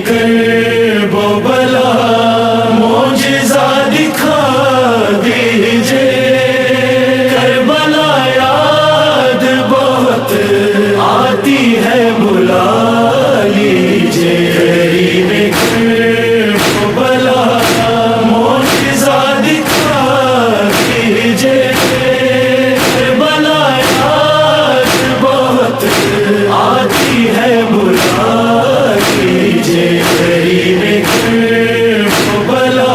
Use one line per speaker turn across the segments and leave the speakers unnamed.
कर वो बला मोजिज़ा दिखा दीजिए। करबला याद बहुत आती है, बुला लीजिए। करीब कर वो बला मोजिज़ा दिखा दीजिए। करबला याद बहुत आती है, बुला लीजिए। करीब कर वो बला।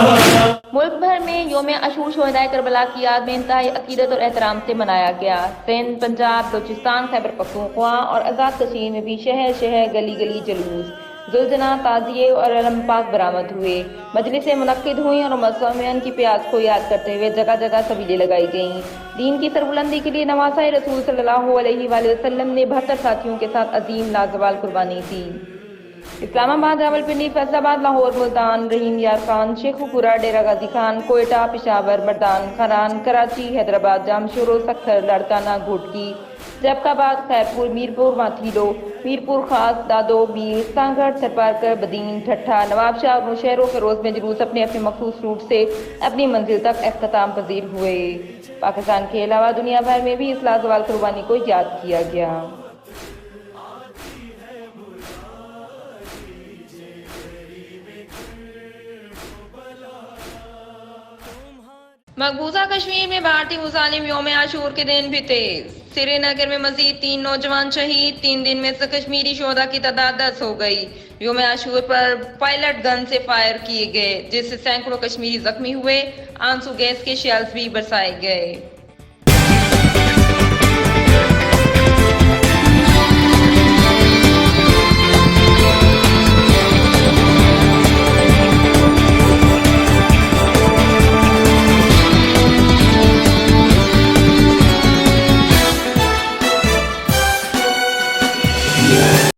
मुल्क भर में योम अशूर शोहदाए करबला की याद में इंतहाई अकीदत और एहतराम से मनाया गया। सिंध, पंजाब, बलूचिस्तान, खैबर पख्तूनख्वा और आज़ाद कश्मीर में भी शहर शहर गली गली जुलूस, जुलजना, ताज़िए और अलम पाक बरामद हुए। मजलिसें मुनक्किद हुई और मज़लूमियन की प्यास को याद करते हुए जगह जगह तबीलें लगाई गईं। दीन की सरबुलंदी के लिए नवासा रसूल सल्लल्लाहु अलैहि वसल्लम ने 72 साथियों के साथ अजीम लाजवाल कुर्बानी दी। इस्लामाबाद, रावलपिंडी, फैसलाबाद, लाहौर, मुल्तान, रहीम यार खान, शेखुपुरा, डेरा गाजी खान, कोयटा, पिशावर, मर्दान, खरान, कराची, हैदराबाद, जामशोरो, सखर, लाड़काना, घोटकी, जैफराबाद, खैरपुर, मीरपुर, माथीलो, मीरपुर खास, दादो, बीर, सांगढ़, सरपारकर, बदीन, ठट्ठा, नवाबशाह और नौशहरों फरोज में जुलूस अपने अपने मखसूस रूट से अपनी मंजिल तक अख्ताम पजीर हुए। पाकिस्तान के अलावा दुनिया भर में भी इस लाजवाल कुर्बानी को याद किया गया। मकबूजा कश्मीर में भारतीय मुजालिम योम आशूर के दिन भी तेज। श्रीनगर में मजीद 3 नौजवान शहीद। 3 दिन में से कश्मीरी शोहदा की तादाद 10 हो गई। योम आशूर पर पायलट गन से फायर किए गए, जिससे सैकड़ों कश्मीरी जख्मी हुए। आंसू गैस के शेल्स भी बरसाए गए।